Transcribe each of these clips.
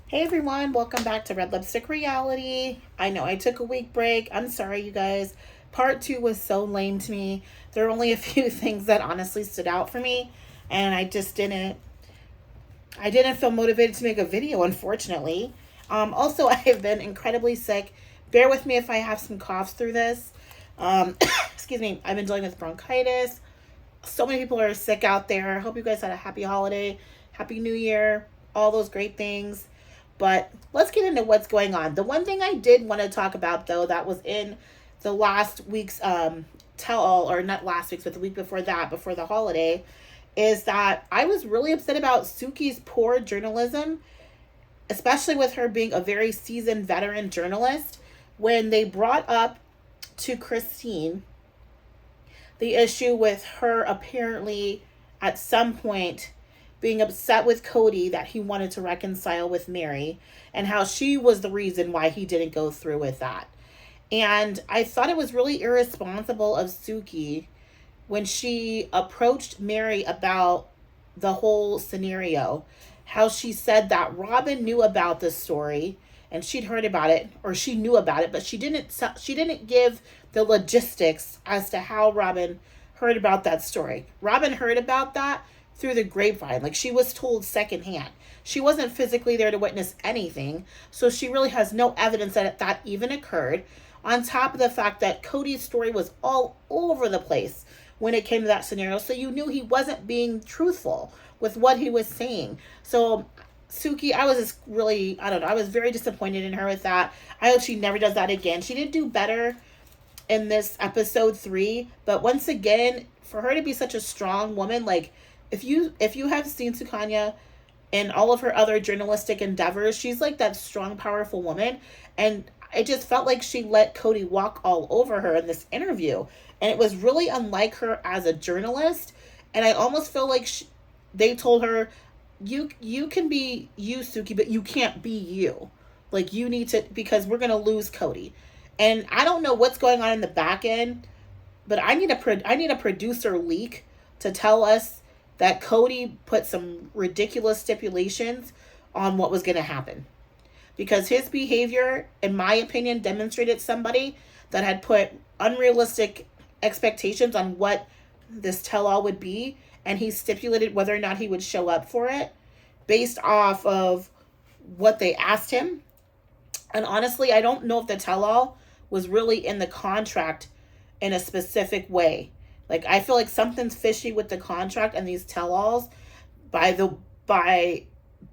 Hey everyone, welcome back to Red Lipstick Reality. I know I took a week break. I'm sorry, you guys. Part two was so lame to me. There were only a few things that honestly stood out for me, and I didn't feel motivated to make a video, unfortunately. Also, I have been incredibly sick. Bear with me if I have some coughs through this. Excuse me. I've been dealing with bronchitis. So many people are sick out there. I hope you guys had a happy holiday, happy new year, all those great things. But let's get into what's going on. The one thing I did want to talk about, though, that was in the last week's tell all, or not last week's, but the week before that, before the holiday, is that I was really upset about Suki's poor journalism, especially with her being a very seasoned veteran journalist. When they brought up to Christine the issue with her apparently at some point being upset with Cody that he wanted to reconcile with Mary and how she was the reason why he didn't go through with that. And I thought it was really irresponsible of Suki when she approached Mary about the whole scenario, how she said that Robin knew about this story and she'd heard about it, or she knew about it, but she didn't give the logistics as to how Robin heard about that story. Robin heard about that through the grapevine. Like, she was told secondhand. She wasn't physically there to witness anything, so she really has no evidence that that even occurred. On top of the fact that Cody's story was all over the place when it came to that scenario, so you knew he wasn't being truthful with what he was saying. So Suki, I was just really, I don't know, I was very disappointed in her with that. I hope she never does that again. She did do better in this episode 3, but once again, for her to be such a strong woman, like, if you have seen Sukanya in all of her other journalistic endeavors, she's like that strong, powerful woman. And it just felt like she let Cody walk all over her in this interview. And it was really unlike her as a journalist. And I almost feel like they told her, you can be you, Suki, but you can't be you. Like, you need to, because we're gonna lose Cody. And I don't know what's going on in the back end, but I need a producer leak to tell us that Cody put some ridiculous stipulations on what was going to happen, because his behavior, in my opinion, demonstrated somebody that had put unrealistic expectations on what this tell all would be, and he stipulated whether or not he would show up for it based off of what they asked him. And honestly, I don't know if the tell all was really in the contract in a specific way. Like, I feel like something's fishy with the contract and these tell alls by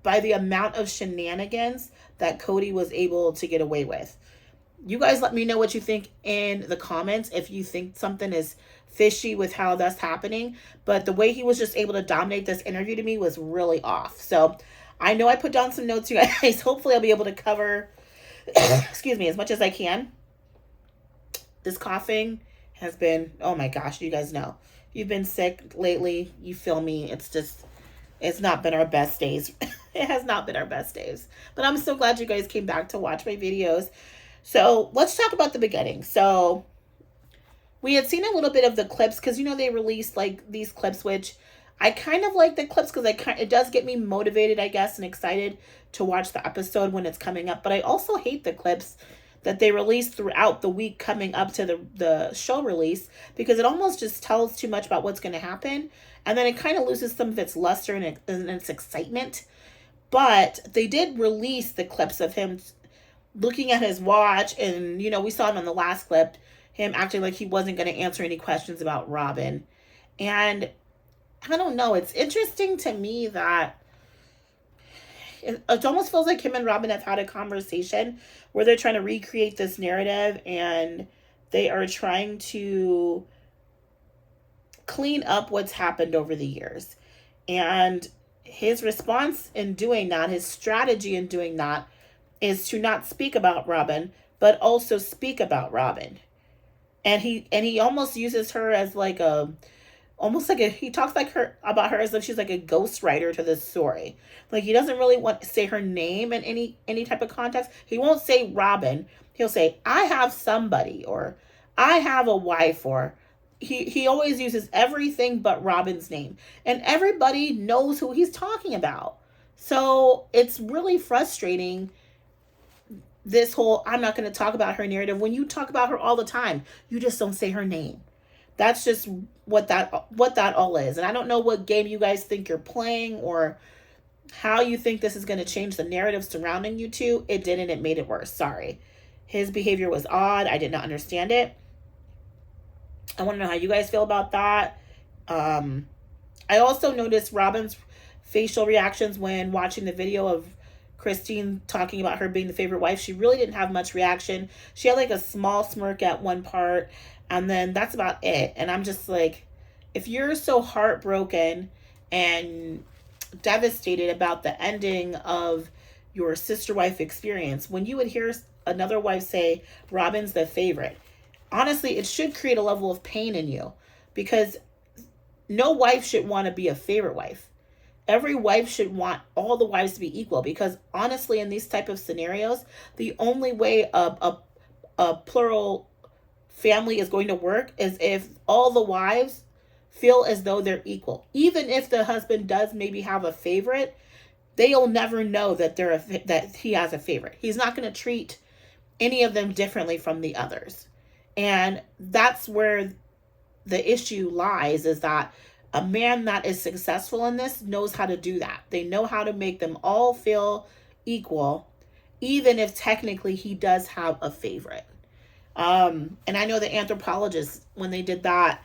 by the amount of shenanigans that Cody was able to get away with. You guys let me know what you think in the comments if you think something is fishy with how that's happening. But the way he was just able to dominate this interview to me was really off. So I know I put down some notes, you guys. Hopefully I'll be able to cover excuse me, as much as I can. This coughing has been, oh my gosh, you guys know. You've been sick lately. You feel me. It's not been our best days. It has not been our best days. But I'm so glad you guys came back to watch my videos. So let's talk about the beginning. So we had seen a little bit of the clips, because they released like these clips, which I kind of like the clips because it does get me motivated, I guess, and excited to watch the episode when it's coming up. But I also hate the clips that they release throughout the week coming up to the show release, because it almost just tells too much about what's going to happen. And then it kind of loses some of its luster and its excitement. But they did release the clips of him looking at his watch. And, we saw him in the last clip, him acting like he wasn't going to answer any questions about Robin. And I don't know. It's interesting to me that it almost feels like him and Robin have had a conversation where they're trying to recreate this narrative, and they are trying to clean up what's happened over the years. And his response in doing that, his strategy in doing that, is to not speak about Robin, but also speak about Robin. And he almost uses her as like he talks like her about her as if she's like a ghostwriter to this story. Like, he doesn't really want to say her name in any type of context. He won't say Robin. He'll say, I have somebody, or I have a wife, or he always uses everything but Robin's name. And everybody knows who he's talking about. So it's really frustrating, this whole I'm not going to talk about her narrative, when you talk about her all the time. You just don't say her name. That's just what that all is. And I don't know what game you guys think you're playing, or how you think this is going to change the narrative surrounding you two. It didn't. It made it worse. Sorry. His behavior was odd. I did not understand it. I want to know how you guys feel about that. I also noticed Robin's facial reactions when watching the video of Christine talking about her being the favorite wife. She really didn't have much reaction. She had like a small smirk at one part, and then that's about it. And I'm just like, if you're so heartbroken and devastated about the ending of your sister wife experience, when you would hear another wife say Robin's the favorite, honestly, it should create a level of pain in you, because no wife should want to be a favorite wife. Every wife should want all the wives to be equal, because honestly, in these type of scenarios, the only way a plural family is going to work is if all the wives feel as though they're equal. Even if the husband does maybe have a favorite, they'll never know that that he has a favorite. He's not going to treat any of them differently from the others. And that's where the issue lies, is that a man that is successful in this knows how to do that. They know how to make them all feel equal, even if technically he does have a favorite. And I know the anthropologists, when they did that,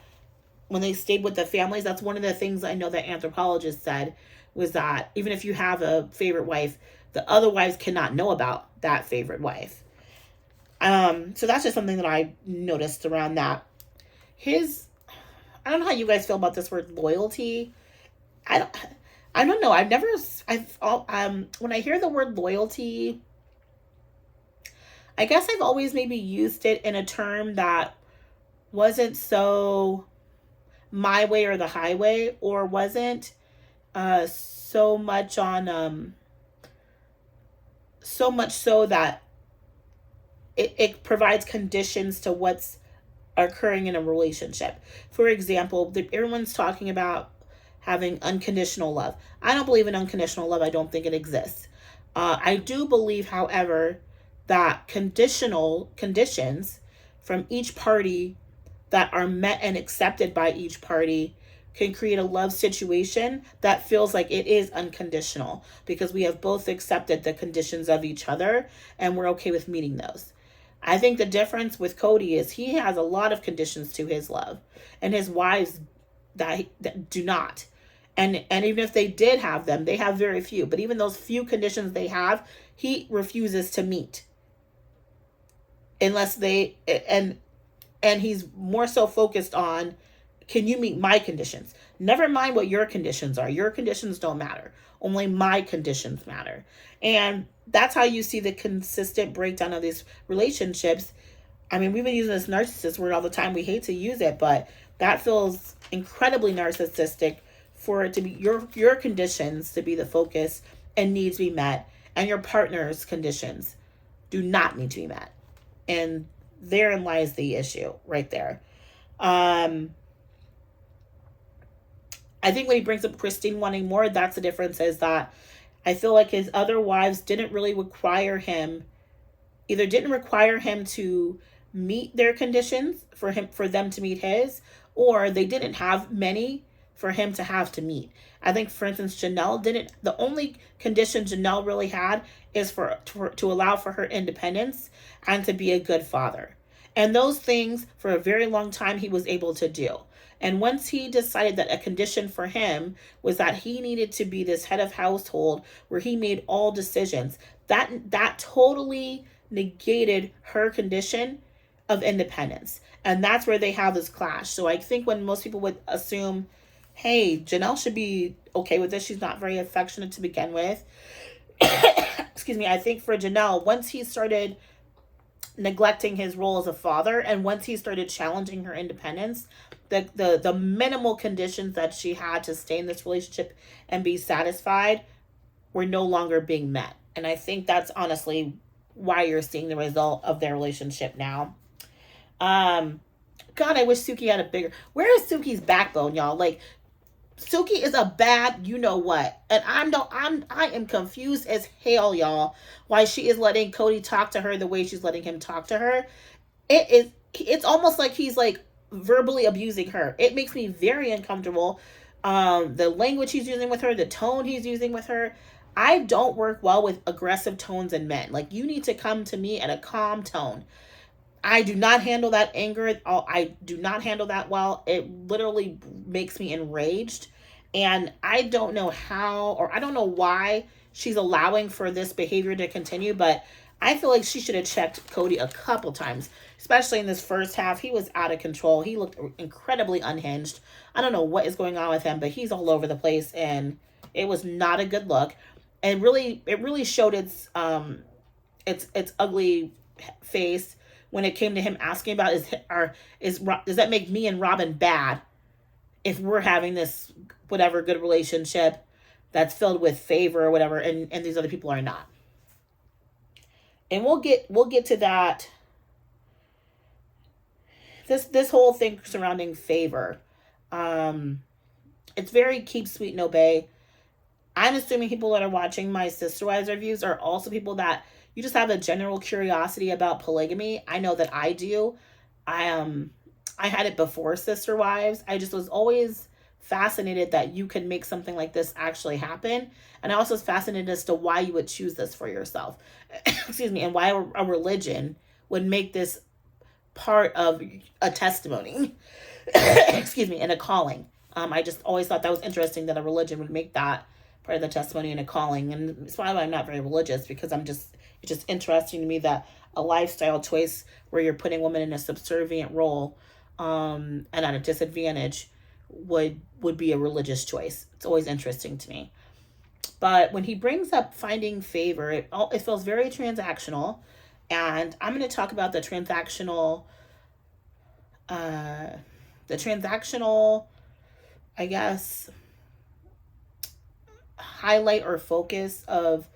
when they stayed with the families, that's one of the things I know that anthropologists said, was that even if you have a favorite wife, the other wives cannot know about that favorite wife. So that's just something that I noticed around that. I don't know how you guys feel about this word loyalty. I don't, I don't know. When I hear the word loyalty, I guess I've always maybe used it in a term that wasn't so my way or the highway, or wasn't so much on so much so that it provides conditions to what's occurring in a relationship. For example, everyone's talking about having unconditional love. I don't believe in unconditional love. I don't think it exists. I do believe, however, that conditional conditions from each party that are met and accepted by each party can create a love situation that feels like it is unconditional, because we have both accepted the conditions of each other and we're okay with meeting those. I think the difference with Cody is he has a lot of conditions to his love, and his wives that do not. And even if they did have them, they have very few. But even those few conditions they have, he refuses to meet, unless and he's more so focused on, can you meet my conditions? Never mind what your conditions are. Your conditions don't matter. Only my conditions matter. And that's how you see the consistent breakdown of these relationships. I mean, we've been using this narcissist word all the time. We hate to use it, but that feels incredibly narcissistic, for it to be your conditions to be the focus and need to be met, and your partner's conditions do not need to be met. And therein lies the issue right there. I think when he brings up Christine wanting more, that's the difference, is that I feel like his other wives didn't really require him, either didn't require him to meet their conditions for them to meet his, or they didn't have many for him to have to meet. I think, for instance, the only condition Janelle really had is to allow for her independence and to be a good father. And those things, for a very long time, he was able to do. And once he decided that a condition for him was that he needed to be this head of household where he made all decisions, that totally negated her condition of independence. And that's where they have this clash. So I think when most people would assume, hey, Janelle should be okay with this, she's not very affectionate to begin with. Excuse me. I think for Janelle, once he started neglecting his role as a father, and once he started challenging her independence, the minimal conditions that she had to stay in this relationship and be satisfied were no longer being met. And I think that's honestly why you're seeing the result of their relationship now. God, I wish Suki had a bigger... Where is Suki's backbone, y'all? Like, Suki is a bad you know what. And I am confused as hell, y'all, why she is letting Cody talk to her the way she's letting him talk to her. It's almost like he's like verbally abusing her. It makes me very uncomfortable. The language he's using with her, the tone he's using with her. I don't work well with aggressive tones in men. Like, you need to come to me at a calm tone. I do not handle that anger. I do not handle that well. It literally makes me enraged. And I don't know how, or I don't know why she's allowing for this behavior to continue, but I feel like she should have checked Cody a couple times, especially in this first half. He was out of control. He looked incredibly unhinged. I don't know what is going on with him, but he's all over the place, and it was not a good look. And it really showed its ugly face when it came to him asking about does that make me and Robin bad if we're having this whatever good relationship that's filled with favor or whatever, and these other people are not. And we'll get to that. This whole thing surrounding favor, it's very keep sweet and obey. I'm assuming people that are watching my Sister Wives reviews are also people that you just have a general curiosity about polygamy. I know that I do. I had it before Sister Wives. I just was always fascinated that you could make something like this actually happen. And I also was fascinated as to why you would choose this for yourself. Excuse me. And why a religion would make this part of a testimony. Excuse me. And a calling. I just always thought that was interesting that a religion would make that part of the testimony and a calling. And that's why I'm not very religious, because it's just interesting to me that a lifestyle choice where you're putting women in a subservient role, and at a disadvantage would be a religious choice. It's always interesting to me. But when he brings up finding favor, it feels very transactional. And I'm going to talk about the transactional, I guess, highlight or focus of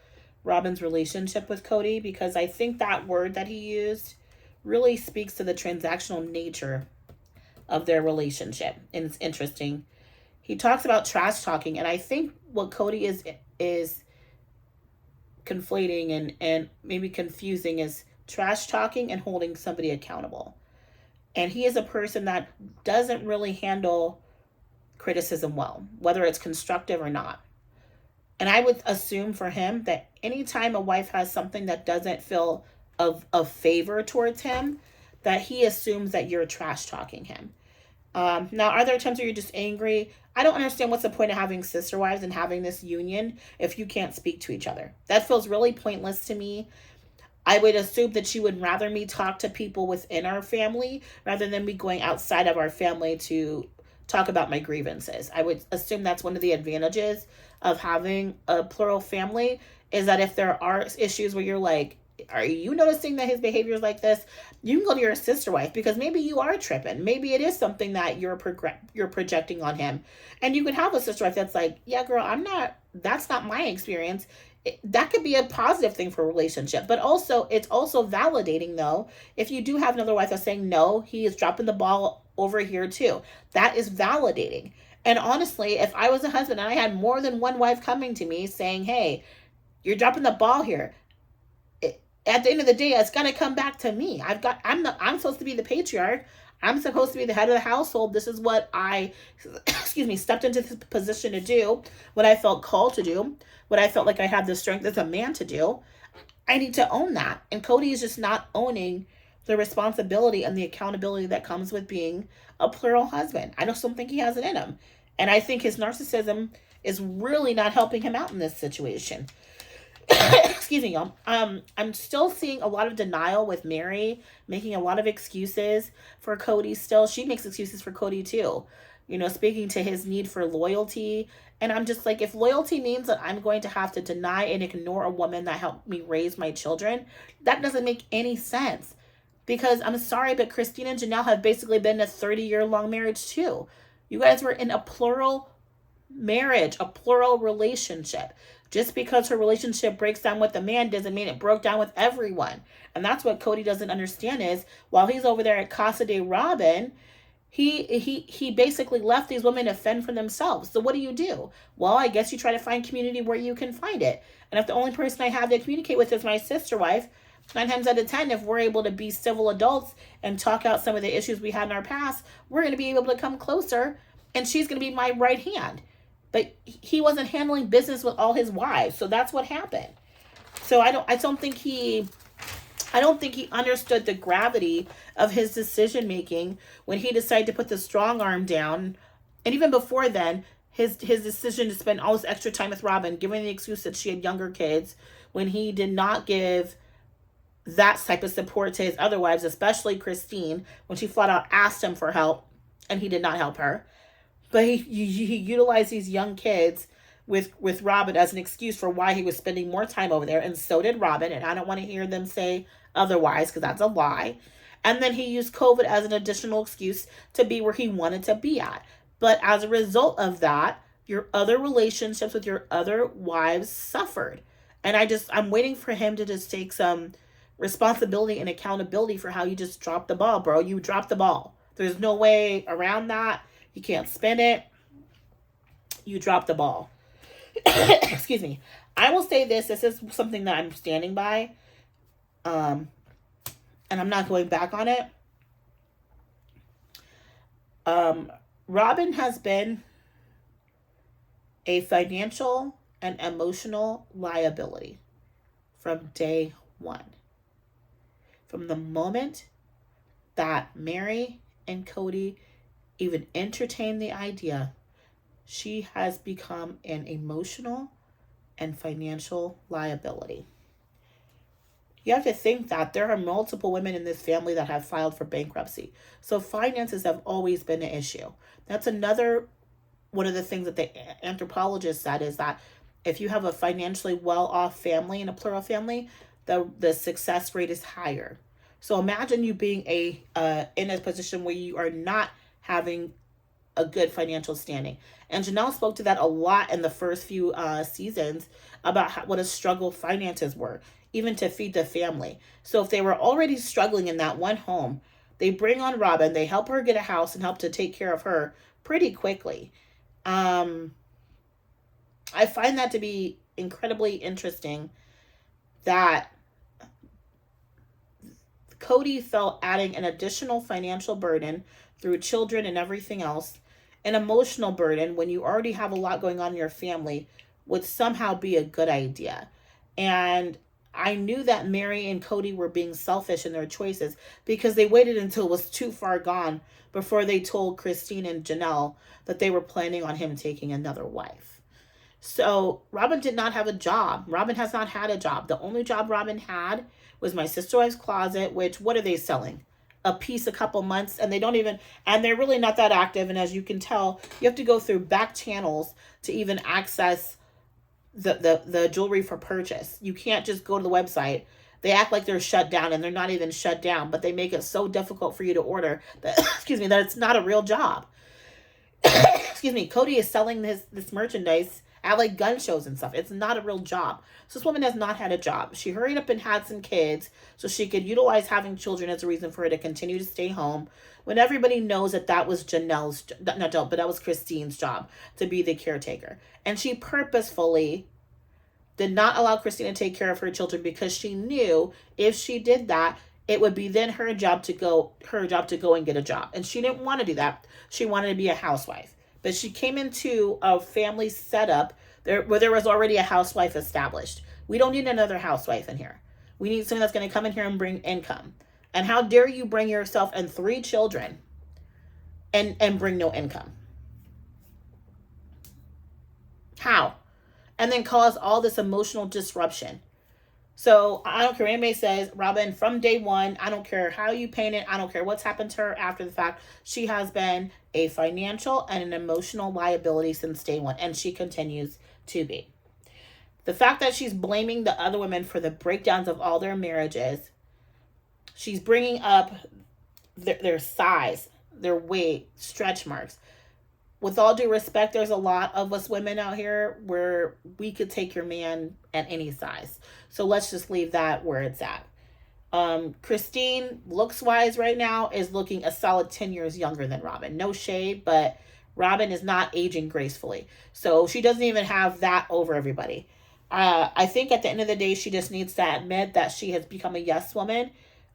Robin's relationship with Cody, because I think that word that he used really speaks to the transactional nature of their relationship. And it's interesting. He talks about trash talking, and I think what Cody is conflating and maybe confusing is trash talking and holding somebody accountable. And he is a person that doesn't really handle criticism well, whether it's constructive or not. And I would assume for him that anytime a wife has something that doesn't feel of favor towards him, that he assumes that you're trash talking him. Now, are there times where you're just angry? I don't understand what's the point of having sister wives and having this union if you can't speak to each other. That feels really pointless to me. I would assume that you would rather me talk to people within our family rather than me going outside of our family to talk about my grievances. I would assume that's one of the advantages of having a plural family, is that if there are issues where you're like, are you noticing that his behavior is like this? You can go to your sister wife, because maybe you are tripping. Maybe it is something that you're projecting on him. And you could have a sister wife that's like, yeah, girl, that's not my experience. That could be a positive thing for a relationship. But also, it's also validating, though, if you do have another wife that's saying, no, he is dropping the ball over here too. That is validating. And honestly, if I was a husband and I had more than one wife coming to me saying, hey, you're dropping the ball here, at the end of the day, it's gonna come back to me. I'm supposed to be the patriarch. I'm supposed to be the head of the household. This is what I, stepped into this position to do, what I felt called to do, what I felt like I had the strength as a man to do. I need to own that. And Cody is just not owning the responsibility and the accountability that comes with being a plural husband. I just don't think he has it in him. And I think his narcissism is really not helping him out in this situation. Excuse me, y'all. I'm still seeing a lot of denial with Mary making a lot of excuses for Cody still. She makes excuses for Cody too. Speaking to his need for loyalty. And I'm just like, if loyalty means that I'm going to have to deny and ignore a woman that helped me raise my children, that doesn't make any sense. Because I'm sorry, but Christine and Janelle have basically been in a 30-year-long marriage too. You guys were in a plural marriage, a plural relationship. Just because her relationship breaks down with the man doesn't mean it broke down with everyone. And that's what Cody doesn't understand is, while he's over there at Casa de Robin, He basically left these women to fend for themselves. So what do? Well, I guess you try to find community where you can find it. And if the only person I have to communicate with is my sister wife, 9 times out of 10, if we're able to be civil adults and talk out some of the issues we had in our past, we're going to be able to come closer, and she's going to be my right hand. But he wasn't handling business with all his wives, so that's what happened. So I don't think he understood the gravity of his decision making when he decided to put the strong arm down. And even before then, his decision to spend all this extra time with Robin, giving the excuse that she had younger kids, when he did not give that type of support to his other wives, especially Christine, when she flat out asked him for help and he did not help her. But he utilized these young kids with Robin as an excuse for why he was spending more time over there, and so did Robin, and I don't want to hear them say otherwise because that's a lie. And then he used COVID as an additional excuse to be where he wanted to be at. But as a result of that, your other relationships with your other wives suffered. And I'm waiting for him to just take some responsibility and accountability for how you just dropped the ball, bro. You dropped the ball. There's no way around that. You can't spin it. You dropped the ball. Excuse me. I will say this. This is something that I'm standing by. And I'm not going back on it. Robin has been a financial and emotional liability from day one. From the moment that Mary and Cody even entertained the idea, she has become an emotional and financial liability. You have to think that there are multiple women in this family that have filed for bankruptcy. So finances have always been an issue. That's another one of the things that the anthropologist said, is that if you have a financially well-off family, in a plural family, the success rate is higher. So imagine you being in a position where you are not having a good financial standing. And Janelle spoke to that a lot in the first few seasons about what a struggle finances were, even to feed the family. So if they were already struggling in that one home, they bring on Robin, they help her get a house and help to take care of her pretty quickly. I find that to be incredibly interesting that Cody felt adding an additional financial burden through children and everything else, an emotional burden when you already have a lot going on in your family, would somehow be a good idea. And I knew that Mary and Cody were being selfish in their choices because they waited until it was too far gone before they told Christine and Janelle that they were planning on him taking another wife. So Robin did not have a job. Robin has not had a job. The only job Robin had was My Sister Wife's Closet, which, what are they selling? A piece a couple months, and they're really not that active. And as you can tell, you have to go through back channels to even access the jewelry for purchase. You can't just go to the website. They act like they're shut down, and they're not even shut down, but they make it so difficult for you to order that, that it's not a real job. Cody is selling this merchandise at like gun shows and stuff. It's not a real job. So this woman has not had a job. She hurried up and had some kids so she could utilize having children as a reason for her to continue to stay home, when everybody knows that was that was Christine's job, to be the caretaker. And she purposefully did not allow Christine to take care of her children because she knew if she did that, it would be then her job to go and get a job. And she didn't want to do that. She wanted to be a housewife. But she came into a family setup where there was already a housewife established. We don't need another housewife in here. We need someone that's going to come in here and bring income. And how dare you bring yourself and 3 children and bring no income? How? And then cause all this emotional disruption. So I don't care what anybody says, Robin, from day one, I don't care how you paint it, I don't care what's happened to her after the fact, she has been a financial and an emotional liability since day one, and she continues to be. The fact that she's blaming the other women for the breakdowns of all their marriages, she's bringing up their size, their weight, stretch marks. With all due respect, there's a lot of us women out here where we could take your man at any size. So let's just leave that where it's at. Christine, looks wise right now, is looking a solid 10 years younger than Robin. No shade, but Robin is not aging gracefully. So she doesn't even have that over everybody. I think at the end of the day, she just needs to admit that she has become a yes woman.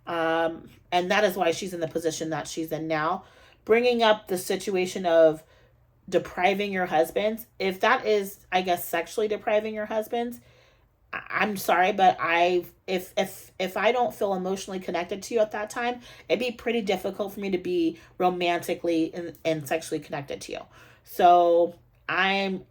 And that is why she's in the position that she's in now. Bringing up the situation of depriving your husbands, if that is, I guess, sexually depriving your husbands, I'm sorry, but if I don't feel emotionally connected to you at that time, it'd be pretty difficult for me to be romantically and sexually connected to you. So I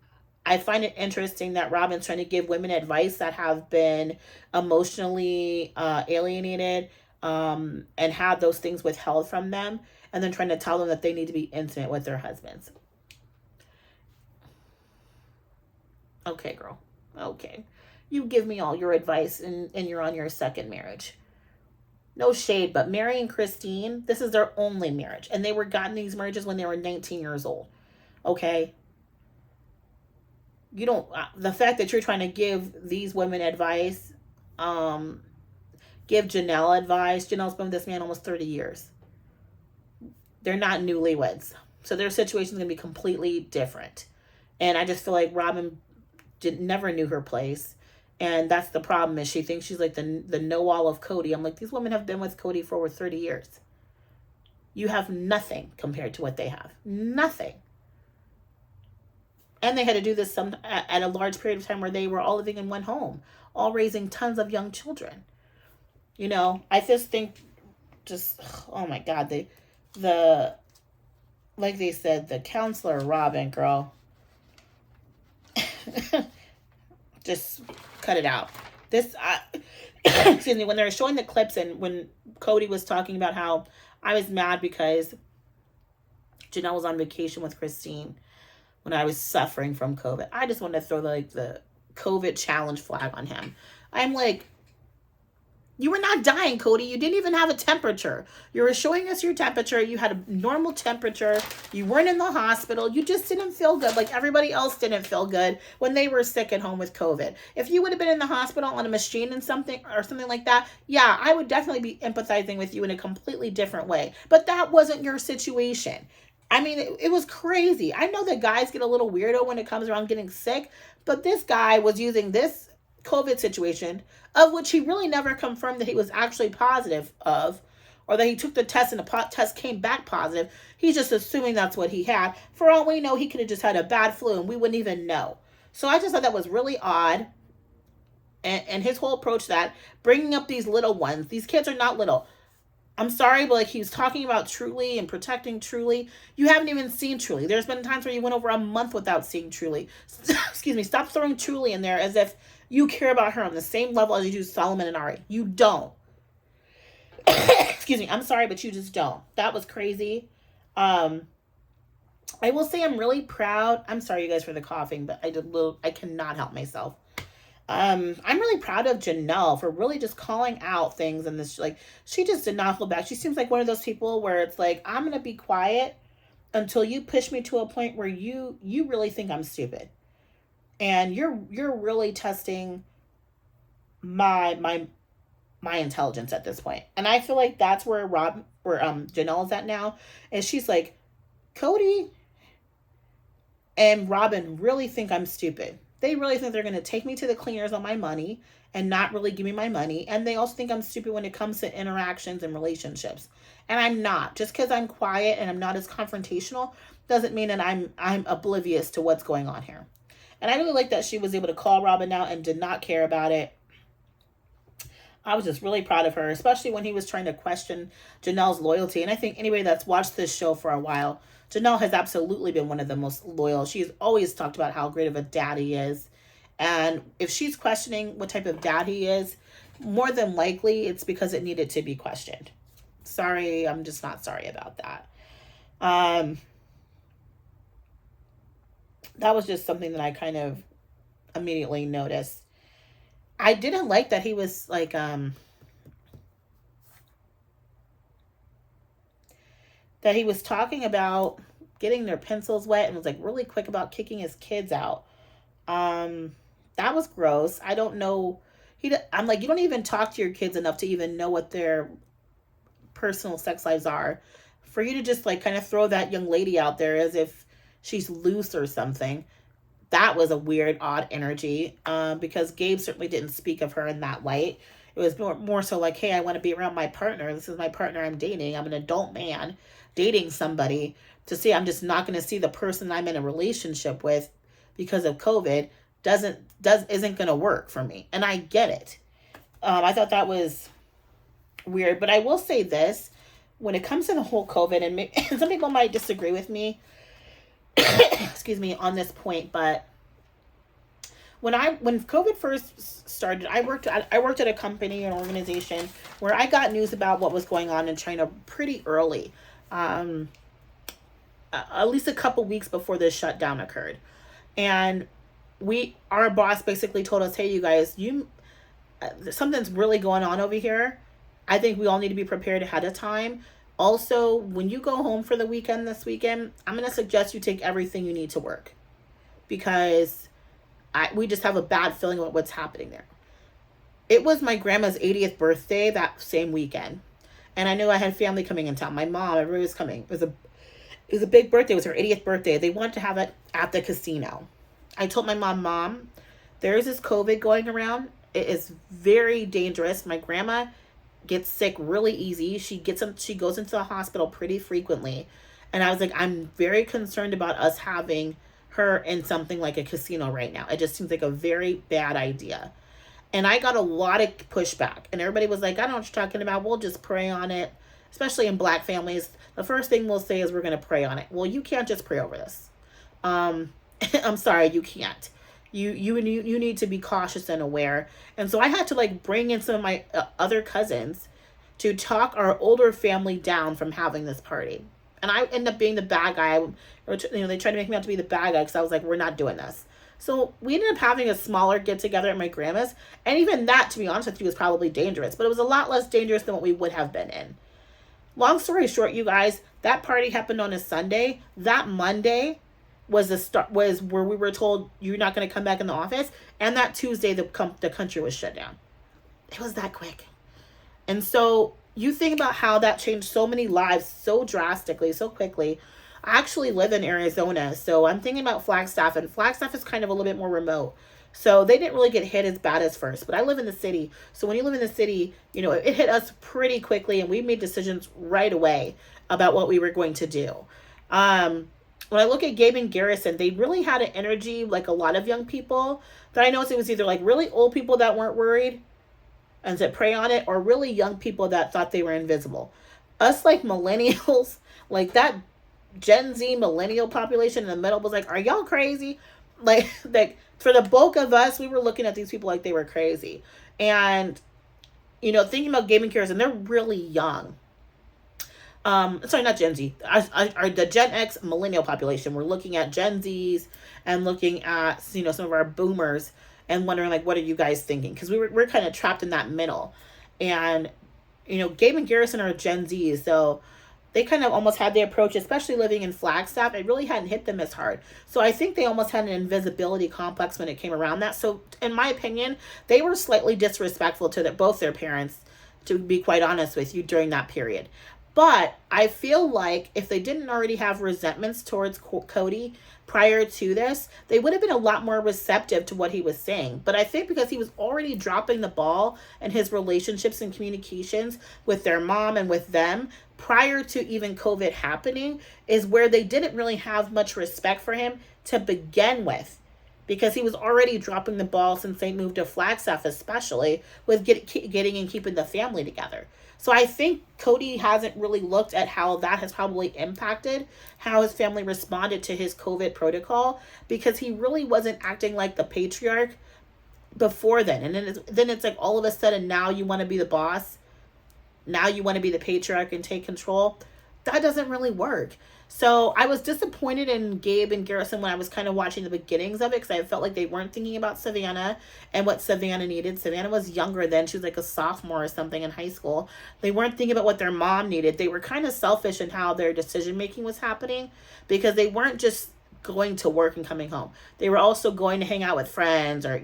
find it interesting that Robin's trying to give women advice that have been emotionally alienated, and had those things withheld from them, and then trying to tell them that they need to be intimate with their husbands. Okay, girl. Okay. You give me all your advice, and you're on your second marriage. No shade, but Mary and Christine, this is their only marriage. And they were gotten these marriages when they were 19 years old. Okay? You don't, the fact that you're trying to give these women advice, um, give Janelle advice. Janelle's been with this man almost 30 years. They're not newlyweds. So their situation's going to be completely different. And I just feel like Robin never knew her place. And that's the problem, is she thinks she's like the know-all of Cody. I'm like, these women have been with Cody for over 30 years. You have nothing compared to what they have. Nothing. And they had to do this at a large period of time where they were all living in one home, all raising tons of young children. You know, I just think, just, oh my God, the like they said, the counselor Robin, girl, just cut it out. This, excuse me, when they were showing the clips, and when Cody was talking about how I was mad because Janelle was on vacation with Christine when I was suffering from COVID. I just wanted to throw the COVID challenge flag on him. I'm like, you were not dying, Cody. You didn't even have a temperature. You were showing us your temperature. You had a normal temperature. You weren't in the hospital. You just didn't feel good, like everybody else didn't feel good when they were sick at home with COVID. If you would have been in the hospital on a machine and something like that, yeah, I would definitely be empathizing with you in a completely different way. But that wasn't your situation. I mean, it was crazy. I know that guys get a little weirdo when it comes around getting sick, but this guy was using this COVID situation, of which he really never confirmed that he was actually positive of, or that he took the test and the test came back positive. He's just assuming that's what he had. For all we know, he could have just had a bad flu and we wouldn't even know. So I just thought that was really odd. And his whole approach to that, bringing up these little ones. These kids are not little. I'm sorry, but like, he was talking about Truly and protecting Truly. You haven't even seen Truly. There's been times where you went over a month without seeing Truly. Excuse me. Stop throwing Truly in there as if you care about her on the same level as you do Solomon and Ari. You don't. Excuse me. I'm sorry, but you just don't. That was crazy. I will say I'm really proud. I'm sorry, you guys, for the coughing, but I cannot help myself. I'm really proud of Janelle for really just calling out things in this. Like, she just did not hold back. She seems like one of those people where it's like, I'm gonna be quiet until you push me to a point where you really think I'm stupid, and you're really testing my intelligence at this point. And I feel like that's where Janelle is at now, and she's like, Cody and Robin really think I'm stupid. They really think they're going to take me to the cleaners on my money and not really give me my money. And they also think I'm stupid when it comes to interactions and relationships. And I'm not. Just because I'm quiet and I'm not as confrontational doesn't mean that I'm oblivious to what's going on here. And I really like that she was able to call Robin out and did not care about it. I was just really proud of her, especially when he was trying to question Janelle's loyalty. And I think anybody that's watched this show for a while, Janelle has absolutely been one of the most loyal. She's always talked about how great of a dad he is. And if she's questioning what type of dad he is, more than likely it's because it needed to be questioned. Sorry, I'm just not sorry about that. That was just something that I kind of immediately noticed. I didn't like that he was like, that he was talking about getting their pencils wet and was like really quick about kicking his kids out. That was gross. I don't know. I'm like, you don't even talk to your kids enough to even know what their personal sex lives are. For you to just like kind of throw that young lady out there as if she's loose or something, that was a weird, odd energy. Because Gabe certainly didn't speak of her in that light. It was more so like, hey, I want to be around my partner. This is my partner I'm dating. I'm an adult man dating somebody. To see, I'm just not going to see the person I'm in a relationship with because of COVID isn't going to work for me. And I get it. I thought that was weird. But I will say this, when it comes to the whole COVID, and some people might disagree with me, excuse me, on this point, but when COVID first started, I worked at a company, an organization where I got news about what was going on in China pretty early, at least a couple weeks before this shutdown occurred, and our boss basically told us, hey, you guys, something's really going on over here. I think we all need to be prepared ahead of time. Also, when you go home for the weekend this weekend, I'm going to suggest you take everything you need to work, because we just have a bad feeling about what's happening there. It was my grandma's 80th birthday that same weekend. And I knew I had family coming in town. My mom, everybody was coming. It was a big birthday. It was her 80th birthday. They wanted to have it at the casino. I told my mom, there is this COVID going around. It is very dangerous. My grandma gets sick really easy. She goes into the hospital pretty frequently. And I was like, I'm very concerned about us having her in something like a casino right now. It just seems like a very bad idea. And I got a lot of pushback. And everybody was like, I don't know what you're talking about. We'll just pray on it. Especially in Black families. The first thing we'll say is we're going to pray on it. Well, you can't just pray over this. I'm sorry, you can't. You need to be cautious and aware. And so I had to like bring in some of my other cousins to talk our older family down from having this party. And I ended up being the bad guy. They tried to make me out to be the bad guy because I was like, we're not doing this. So we ended up having a smaller get together at my grandma's. And even that, to be honest with you, was probably dangerous. But it was a lot less dangerous than what we would have been in. Long story short, you guys, that party happened on a Sunday. That Monday was where we were told you're not going to come back in the office. And that Tuesday, the country was shut down. It was that quick. And so you think about how that changed so many lives so drastically, so quickly. I actually live in Arizona, so I'm thinking about Flagstaff, and Flagstaff is kind of a little bit more remote. So they didn't really get hit as bad as first, but I live in the city. So when you live in the city, it hit us pretty quickly, and we made decisions right away about what we were going to do. When I look at Gabe and Garrison, they really had an energy like a lot of young people that I noticed. It was either like really old people that weren't worried and said pray on it, or really young people that thought they were invisible. Us like millennials, like that Gen Z millennial population in the middle was like, are y'all crazy? Like for the bulk of us, we were looking at these people like they were crazy. And, thinking about Gabe and Garrison, they're really young. Sorry, not Gen Z. The Gen X millennial population. We're looking at Gen Zs and looking at, some of our boomers and wondering, like, what are you guys thinking? Because we're kind of trapped in that middle. And, Gabe and Garrison are Gen Z, so they kind of almost had the approach, especially living in Flagstaff, it really hadn't hit them as hard. So I think they almost had an invisibility complex when it came around that. So in my opinion, they were slightly disrespectful to both their parents, to be quite honest with you, during that period. But I feel like if they didn't already have resentments towards Cody prior to this, they would have been a lot more receptive to what he was saying. But I think because he was already dropping the ball in his relationships and communications with their mom and with them prior to even COVID happening, is where they didn't really have much respect for him to begin with. Because he was already dropping the ball since they moved to Flagstaff, especially with getting and keeping the family together. So I think Cody hasn't really looked at how that has probably impacted how his family responded to his COVID protocol, because he really wasn't acting like the patriarch before then. And then it's like all of a sudden now you want to be the boss. Now you want to be the patriarch and take control. That doesn't really work. So I was disappointed in Gabe and Garrison when I was kind of watching the beginnings of it, because I felt like they weren't thinking about Savannah and what Savannah needed. Savannah was younger then. She was like a sophomore or something in high school. They weren't thinking about what their mom needed. They were kind of selfish in how their decision making was happening, because they weren't just going to work and coming home. They were also going to hang out with friends, or,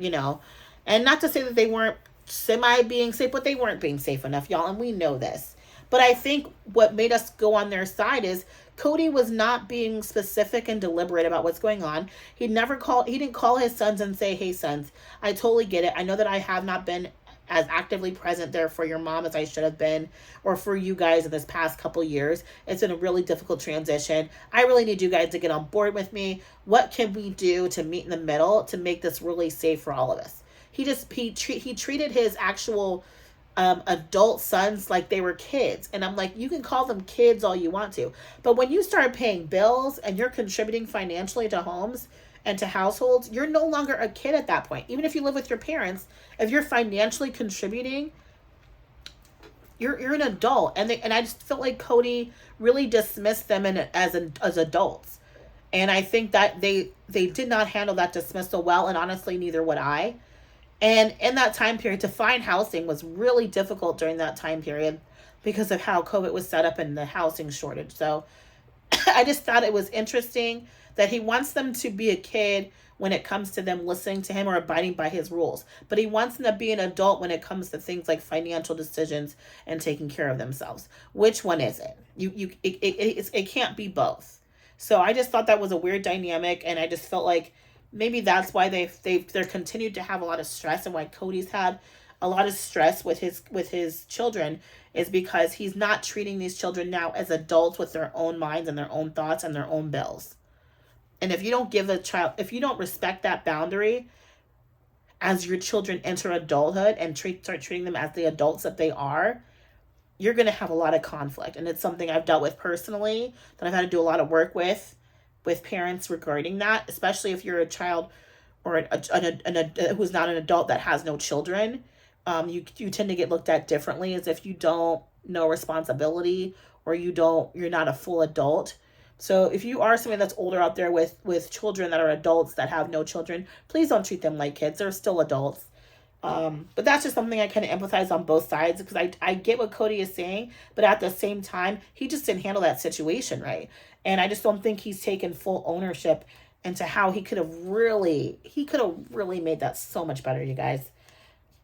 and not to say that they weren't semi being safe, but they weren't being safe enough, y'all, and we know this. But I think what made us go on their side is Cody was not being specific and deliberate about what's going on. He didn't call his sons and say, "Hey sons, I totally get it. I know that I have not been as actively present there for your mom as I should have been, or for you guys in this past couple years. It's been a really difficult transition. I really need you guys to get on board with me. What can we do to meet in the middle to make this really safe for all of us?" He treated his actual adult sons like they were kids. And I'm like, you can call them kids all you want to. But when you start paying bills and you're contributing financially to homes and to households, you're no longer a kid at that point. Even if you live with your parents, if you're financially contributing, you're an adult. And I just felt like Cody really dismissed them as adults. And I think that they did not handle that dismissal well, and honestly, neither would I. And in that time period, to find housing was really difficult during that time period because of how COVID was set up and the housing shortage. So I just thought it was interesting that he wants them to be a kid when it comes to them listening to him or abiding by his rules. But he wants them to be an adult when it comes to things like financial decisions and taking care of themselves. Which one is it? It can't be both. So I just thought that was a weird dynamic, and I just felt like maybe that's why they're continued to have a lot of stress, and why Cody's had a lot of stress with his children is because he's not treating these children now as adults with their own minds and their own thoughts and their own bills. And if you don't respect that boundary as your children enter adulthood and start treating them as the adults that they are, you're going to have a lot of conflict. And it's something I've dealt with personally, that I've had to do a lot of work with parents regarding that, especially if you're a child or who's not an adult that has no children. You tend to get looked at differently as if you don't know responsibility, or you're not a full adult. So if you are somebody that's older out there with children that are adults that have no children, please don't treat them like kids. They're still adults. But that's just something I kind of empathize on both sides, because I get what Cody is saying, but at the same time, he just didn't handle that situation right. And I just don't think he's taken full ownership into how he could have really made that so much better, you guys.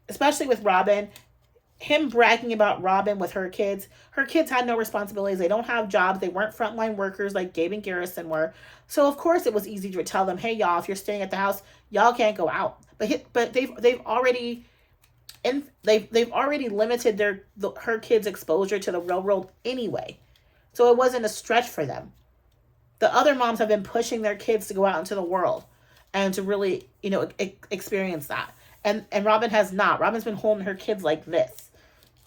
Especially with Robin, him bragging about Robin with her kids. Her kids had no responsibilities. They don't have jobs. They weren't frontline workers like Gabe and Garrison were. So of course it was easy to tell them, "Hey y'all, if you're staying at the house, y'all can't go out." But they've already limited her kids' exposure to the real world anyway. So it wasn't a stretch for them. The other moms have been pushing their kids to go out into the world and to really, experience that. And Robin has not. Robin's been holding her kids like this,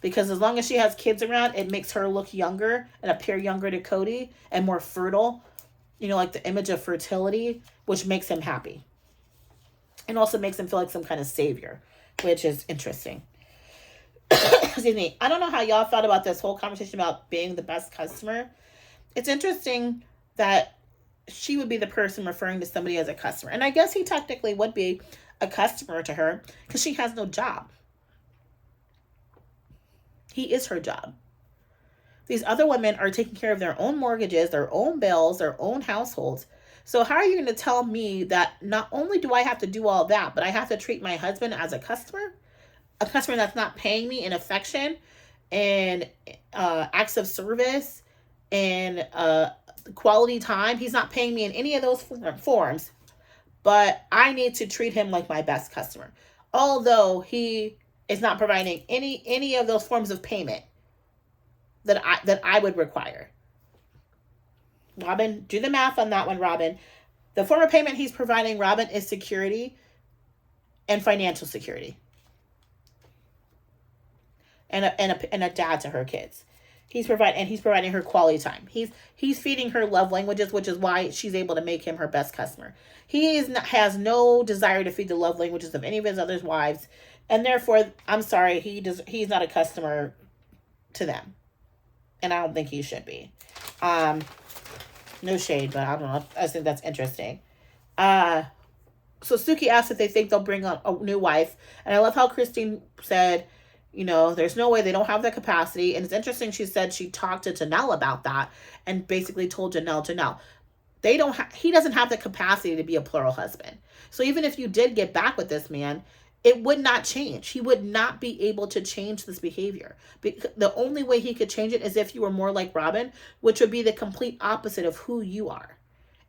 because as long as she has kids around, it makes her look younger and appear younger to Cody and more fertile, like the image of fertility, which makes him happy. And also makes him feel like some kind of savior, which is interesting. Excuse me. I don't know how y'all felt about this whole conversation about being the best customer. It's interesting that she would be the person referring to somebody as a customer. And I guess he technically would be a customer to her because she has no job. He is her job. These other women are taking care of their own mortgages, their own bills, their own households. So how are you going to tell me that not only do I have to do all that, but I have to treat my husband as a customer that's not paying me in affection and acts of service and quality time? He's not paying me in any of those forms, but I need to treat him like my best customer, although he is not providing any of those forms of payment that I would require. Robin, do the math on that one, Robin. The form of payment he's providing, Robin, is security and financial security. And a dad to her kids. He's providing her quality time. He's feeding her love languages, which is why she's able to make him her best customer. He has no desire to feed the love languages of any of his other wives, and therefore, I'm sorry, he's not a customer to them, and I don't think he should be. No shade, but I don't know. I think that's interesting. So Suki asked if they think they'll bring on a new wife, and I love how Christine said, there's no way, they don't have the capacity. And it's interesting, she said she talked to Janelle about that and basically told Janelle, he doesn't have the capacity to be a plural husband. So even if you did get back with this man, it would not change. He would not be able to change this behavior. The only way he could change it is if you were more like Robin, which would be the complete opposite of who you are.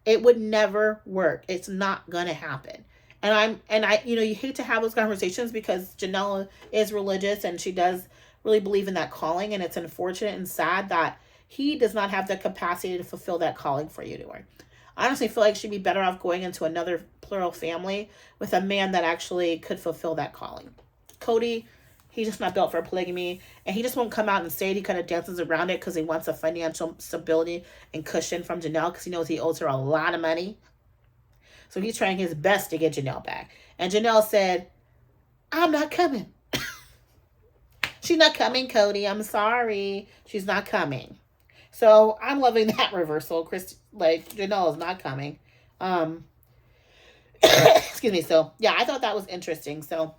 It would never work. It's not going to happen. You hate to have those conversations because Janelle is religious and she does really believe in that calling. And it's unfortunate and sad that he does not have the capacity to fulfill that calling for you to her. I honestly feel like she'd be better off going into another plural family with a man that actually could fulfill that calling. Cody, he's just not built for polygamy, and he just won't come out and say it. He kind of dances around it because he wants a financial stability and cushion from Janelle because he knows he owes her a lot of money. So he's trying his best to get Janelle back. And Janelle said, I'm not coming. She's not coming, Cody. I'm sorry. She's not coming. So I'm loving that reversal. Janelle is not coming. Excuse me. So yeah, I thought that was interesting. So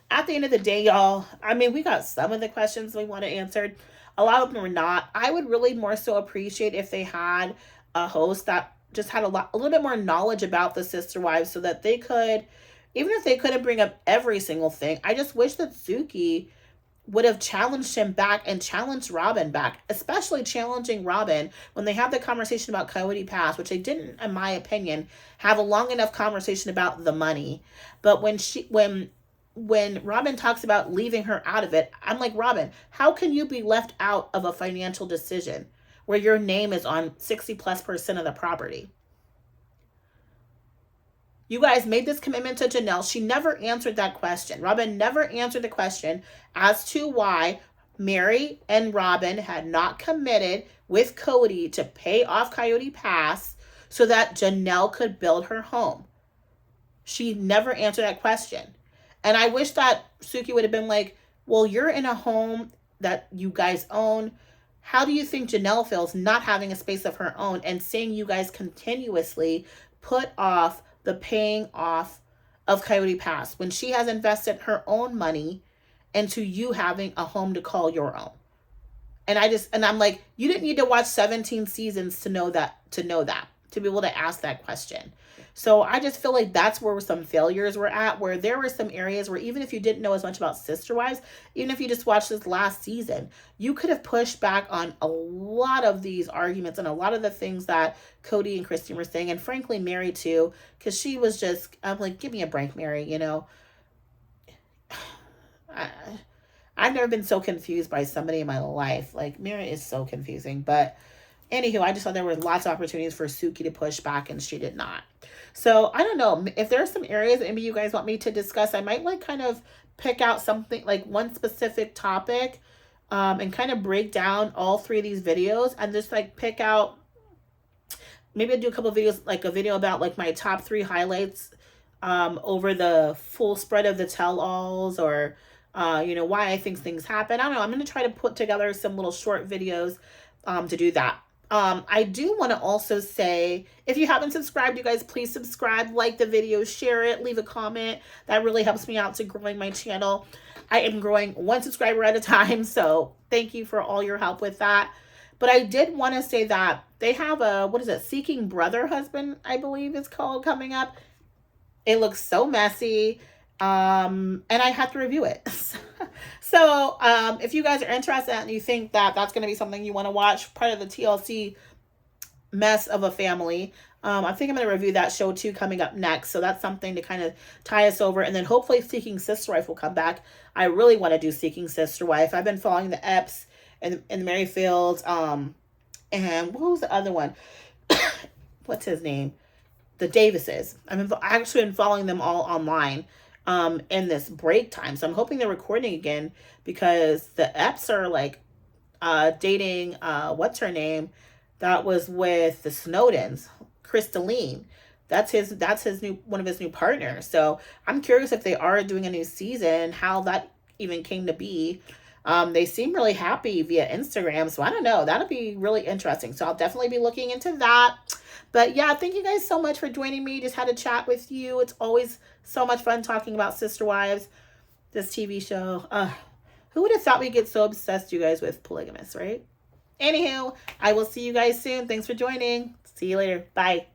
at the end of the day, y'all, I mean, we got some of the questions we wanted answered. A lot of them were not. I would really more so appreciate if they had a host that just had a little bit more knowledge about the sister wives so that they could, even if they couldn't bring up every single thing, I just wish that Suki would have challenged him back and challenged Robin back, especially challenging Robin when they have the conversation about Coyote Pass, which they didn't, in my opinion, have a long enough conversation about the money. But when Robin talks about leaving her out of it, I'm like, Robin, how can you be left out of a financial decision where your name is on 60+% of the property? You guys made this commitment to Janelle. She never answered that question. Robin never answered the question as to why Mary and Robin had not committed with Cody to pay off Coyote Pass so that Janelle could build her home. She never answered that question. And I wish that Suki would have been like, well, you're in a home that you guys own. How do you think Janelle feels not having a space of her own and seeing you guys continuously put off the paying off of Coyote Pass when she has invested her own money into you having a home to call your own? And I'm like, you didn't need to watch 17 seasons to know that, to be able to ask that question. So I just feel like that's where some failures were at, where there were some areas where even if you didn't know as much about Sister Wives, even if you just watched this last season, you could have pushed back on a lot of these arguments and a lot of the things that Cody and Christine were saying, and frankly, Mary too, because she was just, I'm like, give me a break, Mary, you know. I've never been so confused by somebody in my life. Like, Mary is so confusing, but anywho, I just thought there were lots of opportunities for Suki to push back, and she did not. So I don't know if there are some areas that maybe you guys want me to discuss. I might like kind of pick out something like one specific topic, and kind of break down all three of these videos and just like pick out. Maybe I'll do a couple of videos, like a video about like my top 3 highlights, over the full spread of the tell-alls, or why I think things happen. I don't know. I'm going to try to put together some little short videos to do that. I do want to also say, if you haven't subscribed, you guys, please subscribe, like the video, share it, leave a comment. That really helps me out to growing my channel. I am growing 1 subscriber at a time, so thank you for all your help with that. But I did want to say that they have a, Seeking Brother Husband, I believe it's called, coming up. It looks so messy. And I have to review it. So, if you guys are interested and you think that that's going to be something you want to watch, part of the TLC mess of a family, I think I'm going to review that show too coming up next. So that's something to kind of tie us over. And then hopefully Seeking Sister Wife will come back. I really want to do Seeking Sister Wife. I've been following the Epps and the Merrifields. And what was the other one? What's his name? The Davises. I've actually been following them all online in this break time. So I'm hoping they're recording again, because the Epps are like dating, what's her name? That was with the Snowdens, Crystalline. That's his new, one of his new partners. So I'm curious if they are doing a new season, how that even came to be. They seem really happy via Instagram. So I don't know. That'll be really interesting. So I'll definitely be looking into that. But yeah, thank you guys so much for joining me. Just had a chat with you. It's always so much fun talking about Sister Wives, this TV show. Who would have thought we'd get so obsessed, you guys, with polygamists, right? Anywho, I will see you guys soon. Thanks for joining. See you later. Bye.